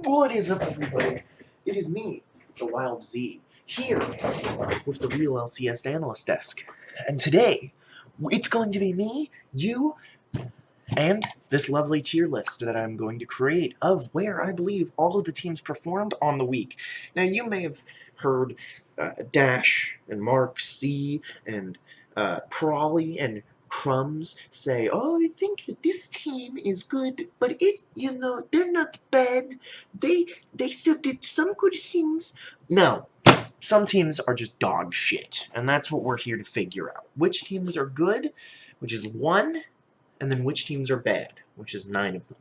What is up, everybody? It is me, the Wildzee, here with the real LCS Analyst desk. And today, it's going to be me, you, and this lovely tier list that I'm going to create of where I believe all of the teams performed on the week. Now, you may have heard Dash and Mark C and Prawley and Crumbs say, "Oh, I think that this team is good, but they're not bad. They still did some good things." No, some teams are just dog shit, and that's what we're here to figure out. Which teams are good, which is 1, and then which teams are bad, which is 9 of them.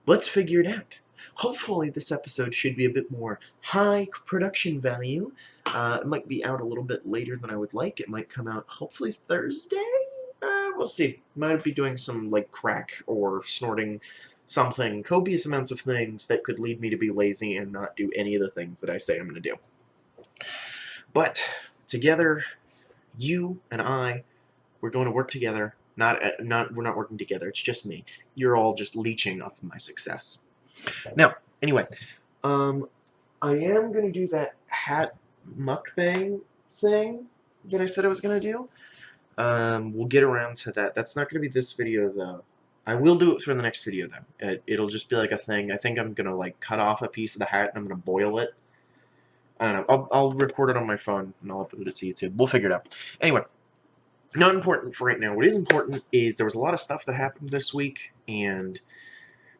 Let's figure it out. Hopefully this episode should be a bit more high production value. It might be out a little bit later than I would like. It might come out hopefully Thursday? We'll see. Might be doing some like crack or snorting something, copious amounts of things that could lead me to be lazy and not do any of the things that I say I'm going to do. But together, you and I, we're going to work together. We're not working together. It's just me. You're all just leeching off of my success. Now, anyway, I am going to do that hat mukbang thing that I said I was going to do. We'll get around to that. That's not going to be this video, though. I will do it for the next video, though. It'll just be like a thing. I think I'm going to, like, cut off a piece of the hat and I'm going to boil it. I don't know. I'll record it on my phone and I'll upload it to YouTube. We'll figure it out. Anyway, not important for right now. What is important is there was a lot of stuff that happened this week, and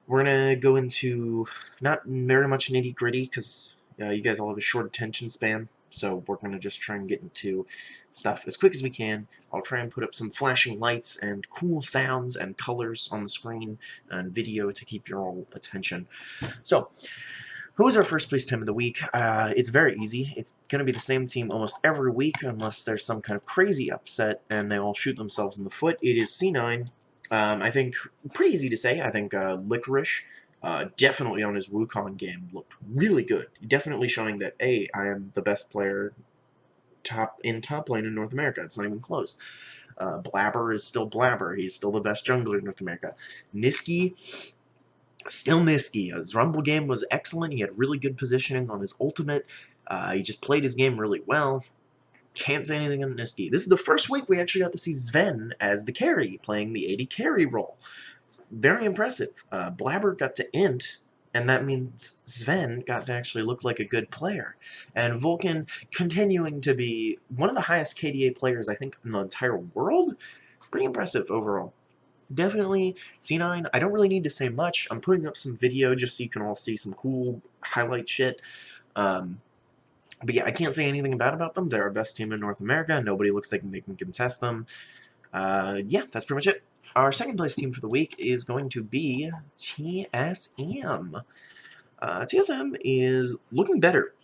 we're going to go into not very much nitty-gritty because you guys all have a short attention span, so we're going to just try and get into stuff as quick as we can. I'll try and put up some flashing lights and cool sounds and colors on the screen and video to keep your all attention. So, who is our first place team of the week? It's very easy. It's going to be the same team almost every week unless there's some kind of crazy upset and they all shoot themselves in the foot. It is C9. I think, pretty easy to say, I think Licorice, definitely on his Wukong game, looked really good. Definitely showing that, I am the best player top lane in North America. It's not even close. Blabber is still Blabber. He's still the best jungler in North America. Niski, still Niski. His Rumble game was excellent. He had really good positioning on his ultimate. He just played his game really well. Can't say anything on Niski. This is the first week we actually got to see Sven as the carry, playing the AD carry role. It's very impressive. Blabber got to int, and that means Sven got to actually look like a good player. And Vulcan continuing to be one of the highest KDA players, I think, in the entire world. Pretty impressive overall. Definitely C9, I don't really need to say much. I'm putting up some video just so you can all see some cool highlight shit. But yeah, I can't say anything bad about them. They're our best team in North America. Nobody looks like they can contest them. Yeah, that's pretty much it. Our second place team for the week is going to be TSM. TSM is looking better,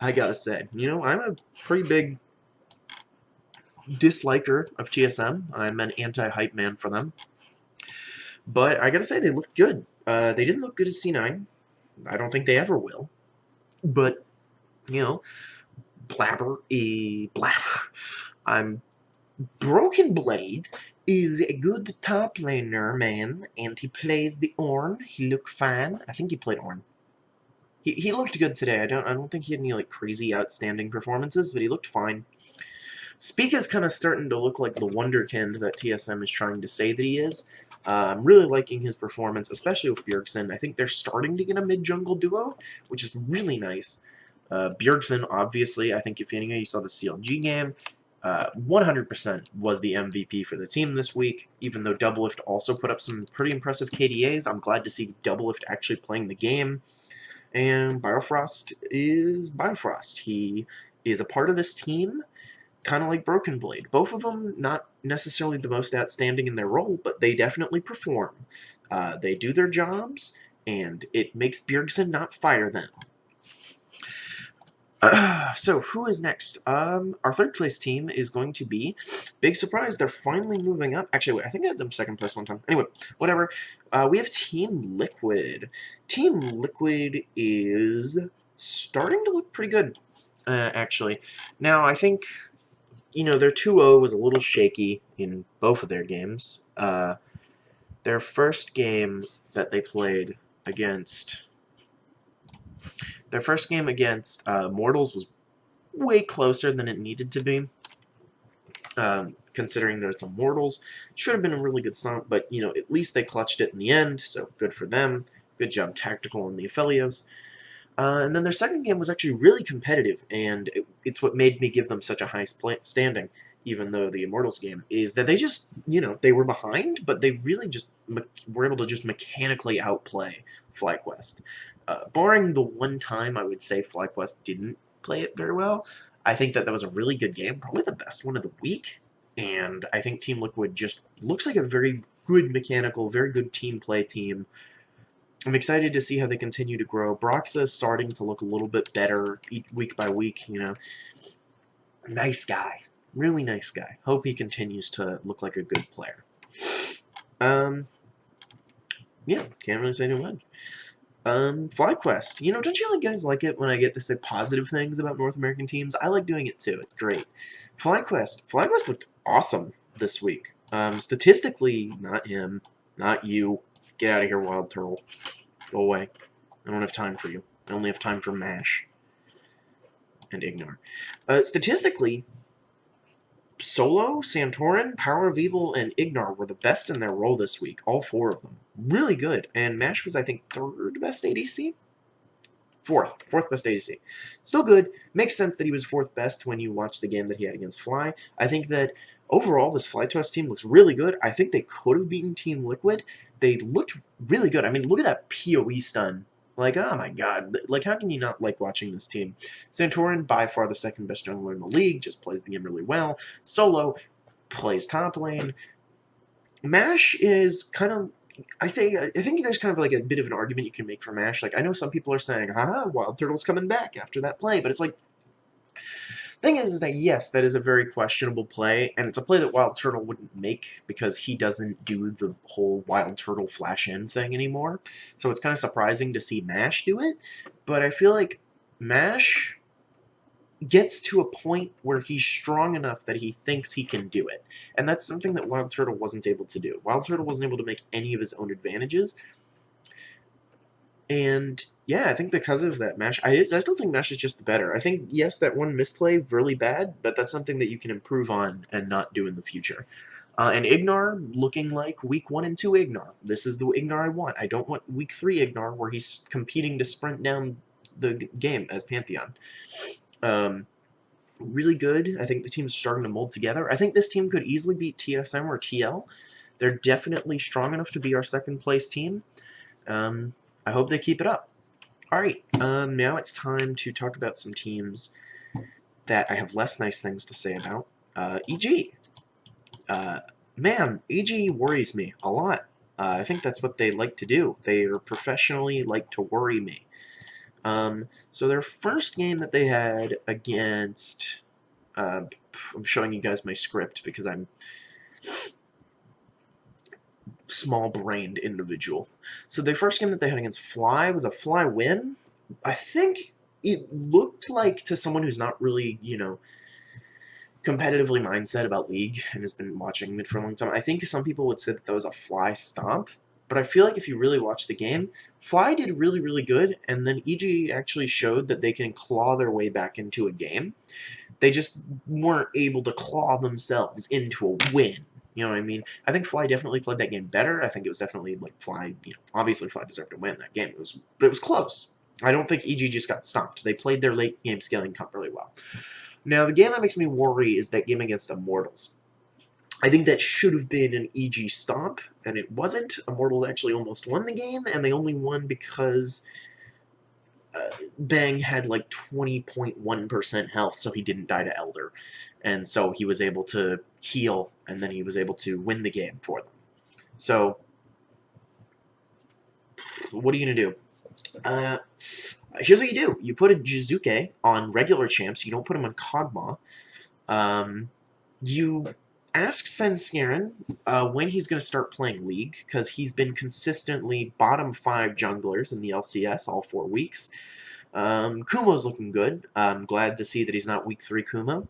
I gotta say. You know, I'm a pretty big disliker of TSM. I'm an anti-hype man for them. But I gotta say, they looked good. They didn't look good as C9. I don't think they ever will. But, you know, Broken Blade is a good top laner, man, and he plays the Ornn. He looked fine. I think he played Ornn. He looked good today. I don't think he had any like crazy outstanding performances, but he looked fine. Spica's kind of starting to look like the wonderkind that TSM is trying to say that he is. I'm really liking his performance, especially with Bjergsen. I think they're starting to get a mid-jungle duo, which is really nice. Bjergsen, obviously, I think if any of you saw the CLG game, 100% was the MVP for the team this week, even though Doublelift also put up some pretty impressive KDAs. I'm glad to see Doublelift actually playing the game. And Biofrost is Biofrost. He is a part of this team, kind of like Broken Blade. Both of them not necessarily the most outstanding in their role, but they definitely perform. They do their jobs, and it makes Bjergsen not fire them. So, who is next? Our third place team is going to be, big surprise, they're finally moving up. Actually, wait, I think I had them second place one time. Anyway, whatever. We have Team Liquid. Team Liquid is starting to look pretty good, actually. Now, I think, you know, their 2-0 was a little shaky in both of their games. Their first game that they played against... Their first game against Mortals was way closer than it needed to be. Considering that it's a Mortals. Should have been a really good stomp, but, you know, at least they clutched it in the end, so good for them. Good job tactical on the Aphelios. And then their second game was actually really competitive, and it's what made me give them such a high standing, even though the Immortals game, is that they just, you know, they were behind, but they really just were able to just mechanically outplay FlyQuest. Barring the one time I would say FlyQuest didn't play it very well, I think that was a really good game, probably the best one of the week, and I think Team Liquid just looks like a very good mechanical, very good team play team. I'm excited to see how they continue to grow. Broxa is starting to look a little bit better week by week, you know. Nice guy. Really nice guy. Hope he continues to look like a good player. Yeah, can't really say too much. FlyQuest. You know, don't you guys like it when I get to say positive things about North American teams? I like doing it too. It's great. FlyQuest looked awesome this week. Statistically, not him, not you. Get out of here, Wild Turtle. Go away. I don't have time for you. I only have time for MASH. And Ignore. Statistically, Solo, Santorin, Power of Evil, and Ignore were the best in their role this week. All four of them. Really good. And MASH was, I think, third best ADC? Fourth best ADC. Still good. Makes sense that he was fourth best when you watch the game that he had against Fly. I think that overall, this FlyToss team looks really good. I think they could have beaten Team Liquid. They looked really good. I mean, look at that PoE stun. Like, oh my god. Like, how can you not like watching this team? Santorin, by far the second best jungler in the league, just plays the game really well. Solo plays top lane. MASH is kind of... I think there's kind of like a bit of an argument you can make for MASH. Like, I know some people are saying, haha, Wild Turtle's coming back after that play, but it's like... Thing is that, yes, that is a very questionable play, and it's a play that Wild Turtle wouldn't make because he doesn't do the whole Wild Turtle flash-in thing anymore. So it's kind of surprising to see MASH do it, but I feel like MASH gets to a point where he's strong enough that he thinks he can do it. And that's something that Wild Turtle wasn't able to do. Wild Turtle wasn't able to make any of his own advantages. And yeah, I think because of that, MASH, I still think MASH is just the better. I think, yes, that one misplay, really bad, but that's something that you can improve on and not do in the future. And Ignore, looking like week 1 and 2 Ignore. This is the Ignore I want. I don't want week 3 Ignore where he's competing to sprint down the game as Pantheon. Really good. I think the team's starting to mold together. I think this team could easily beat TSM or TL. They're definitely strong enough to be our second place team. I hope they keep it up. Alright, now it's time to talk about some teams that I have less nice things to say about. EG. Man, EG worries me a lot. I think that's what they like to do. They professionally like to worry me. So their first game that they had against... I'm showing you guys my script because I'm... small-brained individual. So the first game that they had against Fly was a Fly win. I think it looked like, to someone who's not really, you know, competitively mindset about League and has been watching mid for a long time, I think some people would say that was a Fly stomp. But I feel like if you really watch the game, Fly did really, really good, and then EG actually showed that they can claw their way back into a game. They just weren't able to claw themselves into a win. You know what I mean? I think Fly definitely played that game better. I think it was definitely, like, Fly, you know, obviously Fly deserved to win that game. But it was close. I don't think EG just got stomped. They played their late game scaling comp really well. Now, the game that makes me worry is that game against Immortals. I think that should have been an EG stomp, and it wasn't. Immortals actually almost won the game, and they only won because Bang had like 20.1% health, so he didn't die to Elder. And so he was able to heal, and then he was able to win the game for them. So, what are you going to do? Here's what you do. You put a Jizuke on regular champs. You don't put him on Kog'Maw. You ask Svenskeren when he's going to start playing League, because he's been consistently bottom 5 junglers in the LCS all 4 weeks. Kumo's looking good. I'm glad to see that he's not week 3 Kumo.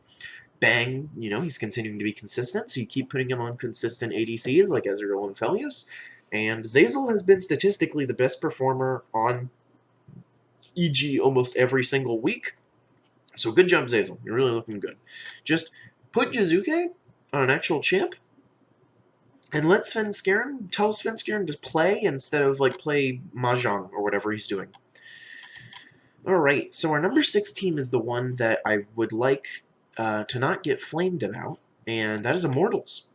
Bang, you know, he's continuing to be consistent, so you keep putting him on consistent ADCs like Ezreal and Aphelios. And Zeyzal has been statistically the best performer on EG almost every single week. So good job, Zeyzal. You're really looking good. Just put Jizuke on an actual champ and let tell Svenskeren to play instead of like play Mahjong or whatever he's doing. Alright, so our number 6 team is the one that I would like to not get flamed about, and that is Immortals.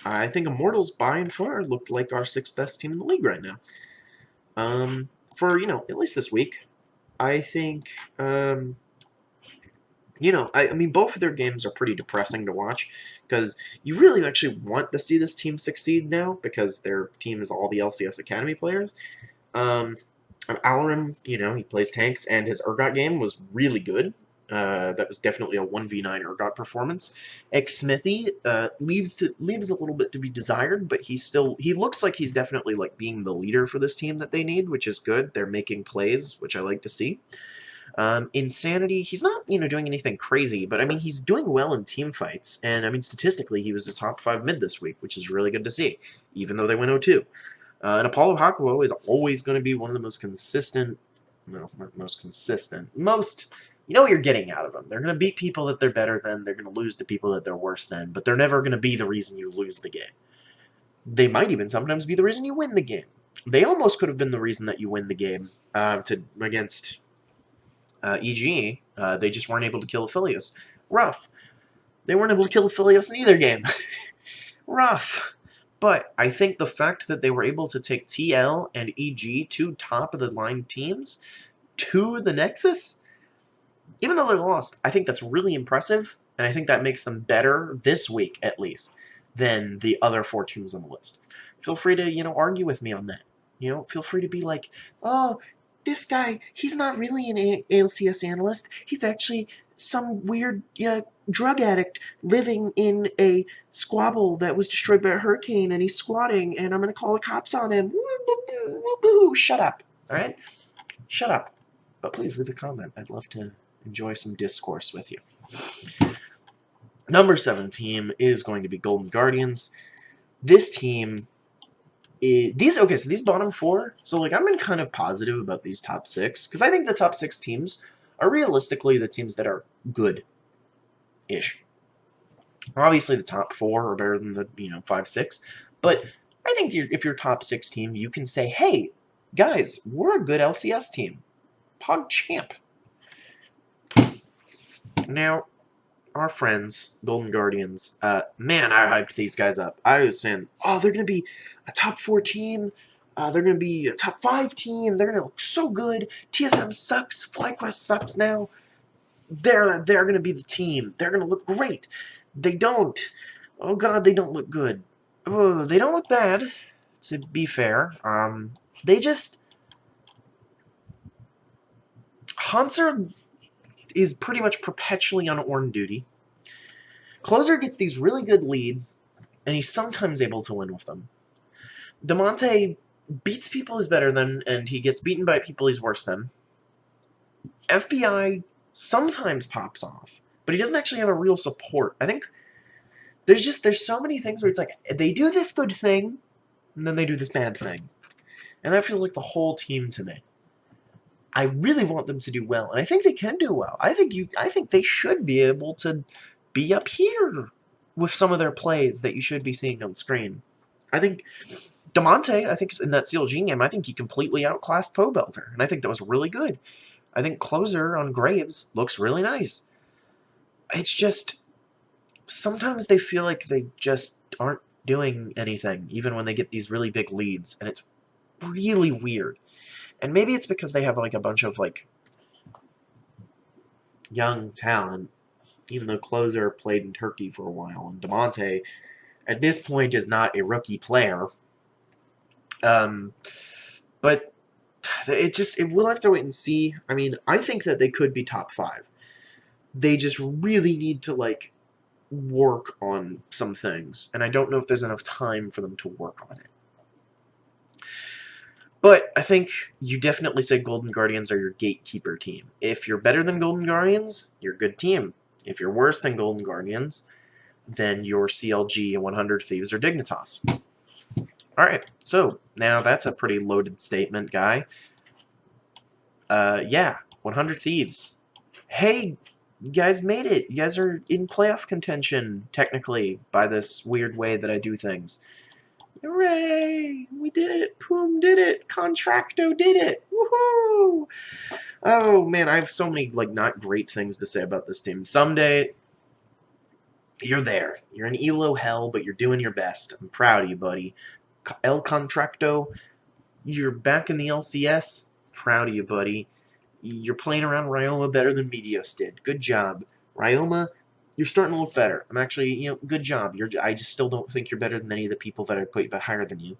I think Immortals by and far looked like our 6th best team in the league right now. For, at least this week. I think, I mean, both of their games are pretty depressing to watch, because you really actually want to see this team succeed now, because their team is all the LCS Academy players. Alarim, he plays tanks, and his Urgot game was really good. That was definitely a 1v9 Urgot performance. Smithy leaves a little bit to be desired, but he looks like he's definitely like being the leader for this team that they need, which is good. They're making plays, which I like to see. Insanity, he's not, doing anything crazy, but I mean, he's doing well in team fights, and I mean, statistically, he was a top 5 mid this week, which is really good to see, even though they went 0-2. And Apollo Hakuo is always going to be one of the most consistent, no, not most consistent, you know what you're getting out of them. They're going to beat people that they're better than, they're going to lose to people that they're worse than, but they're never going to be the reason you lose the game. They might even sometimes be the reason you win the game. They almost could have been the reason that you win the game against EG. They just weren't able to kill Aphelios. Rough. They weren't able to kill Aphelios in either game. Rough. But I think the fact that they were able to take TL and EG, 2 top-of-the-line teams, to the Nexus, even though they lost, I think that's really impressive, and I think that makes them better this week, at least, than the other 4 teams on the list. Feel free to, argue with me on that. Feel free to be like, oh, this guy, he's not really an LCS analyst. He's actually some weird drug addict living in a squabble that was destroyed by a hurricane, and he's squatting, and I'm going to call the cops on him. Shut up, all right? Shut up. But please leave a comment. I'd love to enjoy some discourse with you. Number 7 team is going to be Golden Guardians. This team... so these bottom 4, so like I'm kind of positive about these top 6, because I think the top 6 teams are realistically the teams that are good-ish. Obviously the top 4 are better than the 5, 6, but I think if you're top 6 team, you can say, hey, guys, we're a good LCS team. Pog champ. Now, our friends, Golden Guardians, man, I hyped these guys up. I was saying, oh, they're going to be a top 4 team. They're going to be a top 5 team. They're going to look so good. TSM sucks. FlyQuest sucks now. They're going to be the team. They're going to look great. They don't. Oh, God, they don't look good. Oh, they don't look bad, to be fair. They just... Hanser is pretty much perpetually on Ornn duty. Closer gets these really good leads, and he's sometimes able to win with them. Demonte beats people he's better than, and he gets beaten by people he's worse than. FBI sometimes pops off, but he doesn't actually have a real support. I think there's so many things where it's like, they do this good thing, and then they do this bad thing. And that feels like the whole team to me. I really want them to do well, and I think they can do well. I think they should be able to be up here with some of their plays that you should be seeing on screen. I think Demonte, in that CLG game, I think he completely outclassed Pobelter, and I think that was really good. I think Closer on Graves looks really nice. It's just, sometimes they feel like they just aren't doing anything, even when they get these really big leads, and it's really weird. And maybe it's because they have like a bunch of like young talent, even though Closer played in Turkey for a while, and Demonte at this point is not a rookie player. But we'll have to wait and see. I mean, I think that they could be top 5. They just really need to like work on some things, and I don't know if there's enough time for them to work on it. But I think you definitely say Golden Guardians are your gatekeeper team. If you're better than Golden Guardians, you're a good team. If you're worse than Golden Guardians, then you're CLG and 100 Thieves or Dignitas. Alright, so now that's a pretty loaded statement, guy. Yeah, 100 Thieves. Hey, you guys made it. You guys are in playoff contention, technically, by this weird way that I do things. Hooray! We did it! Poom did it! Contracto did it! Woohoo! Oh, man, I have so many, like, not great things to say about this team. Someday, you're there. You're in ELO hell, but you're doing your best. I'm proud of you, buddy. El Contracto, you're back in the LCS. Proud of you, buddy. You're playing around Ryoma better than Medios did. Good job. Ryoma, you're starting to look better. I'm actually, good job. I just still don't think you're better than any of the people that I put higher than you.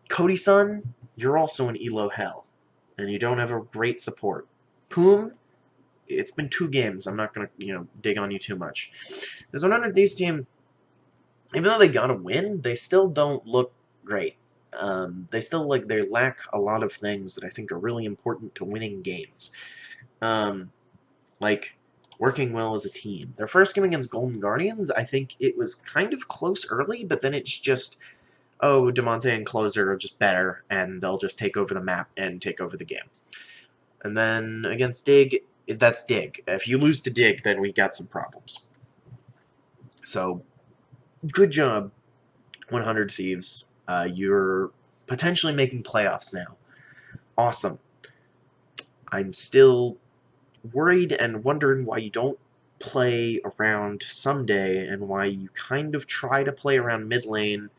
Cody-san, you're also in ELO hell, and you don't have a great support. Poom, it's been 2 games. I'm not going to, dig on you too much. This 100 Thieves team, even though they got a win, they still don't look great. They still they lack a lot of things that I think are really important to winning games. Like working well as a team. Their first game against Golden Guardians, I think it was kind of close early, but then it's just, oh, DeMonte and Closer are just better, and they'll just take over the map and take over the game. And then against Dig, that's Dig. If you lose to Dig, then we got some problems. So, good job, 100 Thieves. You're potentially making playoffs now. Awesome. I'm still worried and wondering why you don't play around someday and why you kind of try to play around mid lane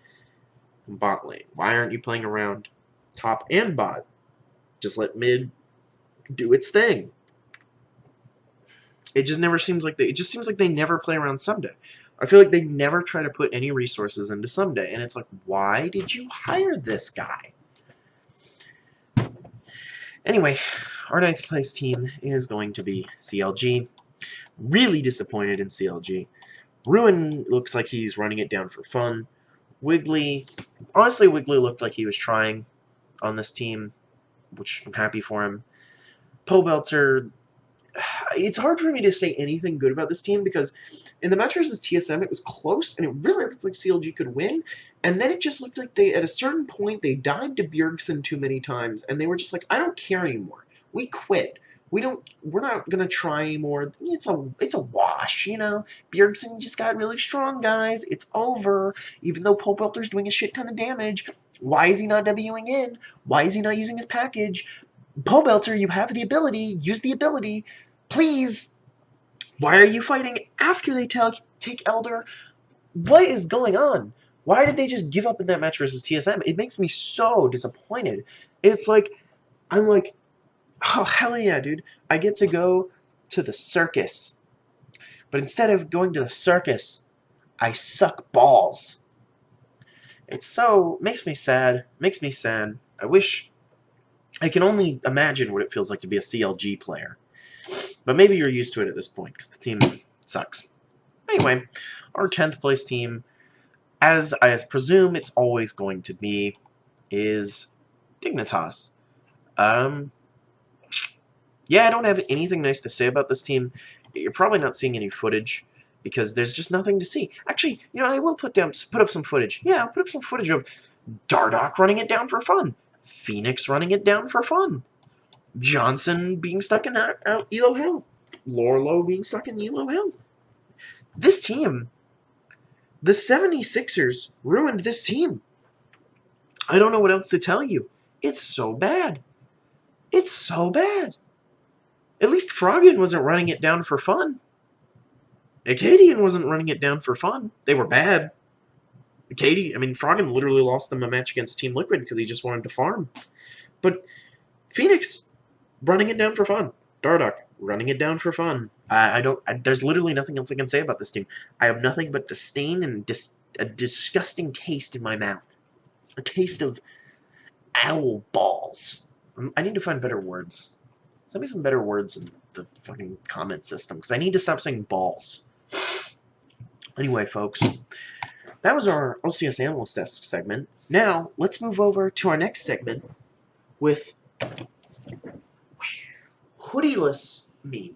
and bot lane. Why aren't you playing around top and bot? Just let mid do its thing. It just never seems like it just seems like they never play around someday. I feel like they never try to put any resources into someday, and it's like, why did you hire this guy? Anyway, our 9th place team is going to be CLG. Really disappointed in CLG. Ruin looks like he's running it down for fun. Wiggly, honestly, Wiggly looked like he was trying on this team, which I'm happy for him. Pobelter, it's hard for me to say anything good about this team because in the match versus TSM, it was close, and it really looked like CLG could win, and then it just looked like at a certain point, they died to Bjergsen too many times, and they were just like, I don't care anymore. We quit. We're not going to try anymore. It's a wash, Bjergsen just got really strong, guys. It's over. Even though Pobelter's doing a shit ton of damage, why is he not Wing in? Why is he not using his package? Pobelter, you have the ability. Use the ability. Please. Why are you fighting after they take Elder? What is going on? Why did they just give up in that match versus TSM? It makes me so disappointed. It's like, I'm like, oh, hell yeah, dude. I get to go to the circus. But instead of going to the circus, I suck balls. Makes me sad. Makes me sad. I can only imagine what it feels like to be a CLG player. But maybe you're used to it at this point, because the team sucks. Anyway, our 10th place team, as I presume it's always going to be, is Dignitas. Yeah, I don't have anything nice to say about this team. You're probably not seeing any footage, because there's just nothing to see. Actually, I will put up some footage. Yeah, I'll put up some footage of Dardoch running it down for fun. Phoenix running it down for fun. Johnson being stuck in ELO Hell. Lorlo being stuck in ELO Hell. This team, the 76ers ruined this team. I don't know what else to tell you. It's so bad. It's so bad. At least Froggen wasn't running it down for fun. Acadian wasn't running it down for fun. They were bad. Froggen literally lost them a match against Team Liquid because he just wanted to farm. But Phoenix, running it down for fun. Dardoch, running it down for fun. There's literally nothing else I can say about this team. I have nothing but disdain and a disgusting taste in my mouth. A taste of owl balls. I need to find better words. Send me some better words in the fucking comment system, because I need to stop saying balls. Anyway, folks, that was our LCS Analyst Desk segment. Now, let's move over to our next segment with Hoodieless me.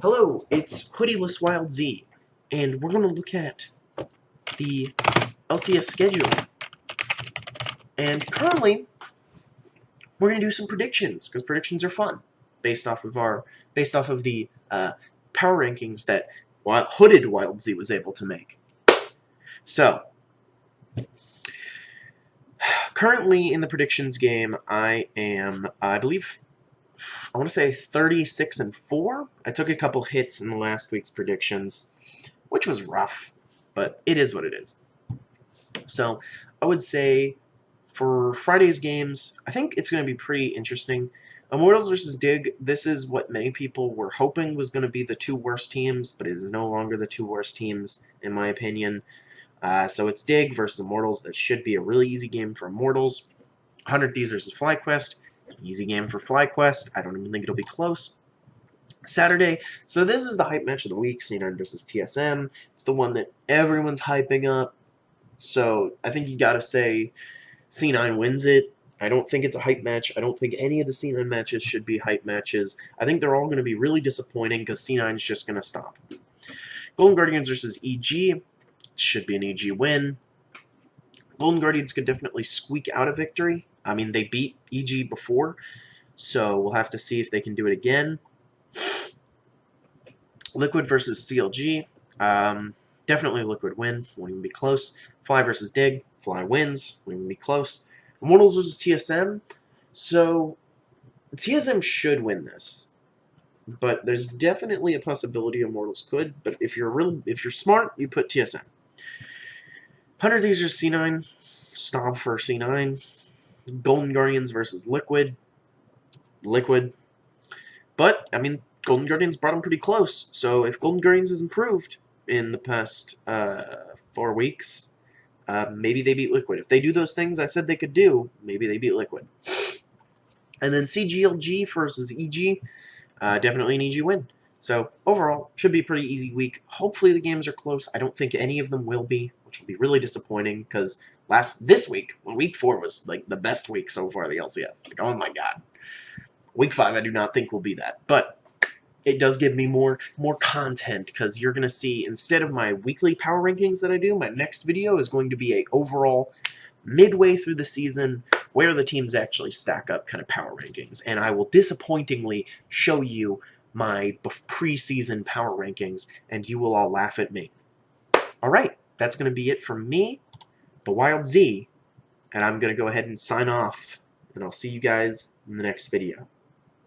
Hello, it's Hoodieless Wildzee, and we're going to look at the LCS schedule. And currently, we're going to do some predictions, because predictions are fun, based off of the power rankings that hooded Wildzee was able to make. So, currently in the predictions game, I am, I believe, I want to say 36-4. I took a couple hits in the last week's predictions, which was rough, but it is what it is. So, I would say for Friday's games, I think it's going to be pretty interesting. Immortals versus Dig, this is what many people were hoping was going to be the two worst teams, but it is no longer the two worst teams, in my opinion. So it's Dig versus Immortals. That should be a really easy game for Immortals. 100 Thieves versus FlyQuest. Easy game for FlyQuest. I don't even think it'll be close. Saturday, so this is the hype match of the week, C9 versus TSM. It's the one that everyone's hyping up. So I think you got to say C9 wins it. I don't think it's a hype match. I don't think any of the C9 matches should be hype matches. I think they're all going to be really disappointing because C9 is just going to stop. Golden Guardians versus EG. Should be an EG win. Golden Guardians could definitely squeak out a victory. I mean, they beat EG before, so we'll have to see if they can do it again. Liquid versus CLG. Definitely Liquid win. Won't even be close. Fly versus Dig. Fly wins. Won't even be close. Immortals versus TSM. So, TSM should win this. But there's definitely a possibility Immortals could. But if you're smart, you put TSM. 100 Thieves versus C9. Stomp for C9. Golden Guardians versus Liquid. Liquid. But, I mean, Golden Guardians brought them pretty close. So if Golden Guardians has improved in the past 4 weeks, maybe they beat Liquid. If they do those things I said they could do, maybe they beat Liquid. And then CGLG versus EG. Definitely an EG win. So overall, should be a pretty easy week. Hopefully the games are close. I don't think any of them will be, which will be really disappointing because this week, week 4 was like the best week so far of the LCS. Like, oh my god. Week 5 I do not think will be that. But it does give me more content because you're going to see, instead of my weekly power rankings that I do, my next video is going to be a overall midway through the season where the teams actually stack up kind of power rankings. And I will disappointingly show you my preseason power rankings, and you will all laugh at me. Alright, that's going to be it from me, the Wildzee, and I'm going to go ahead and sign off, and I'll see you guys in the next video.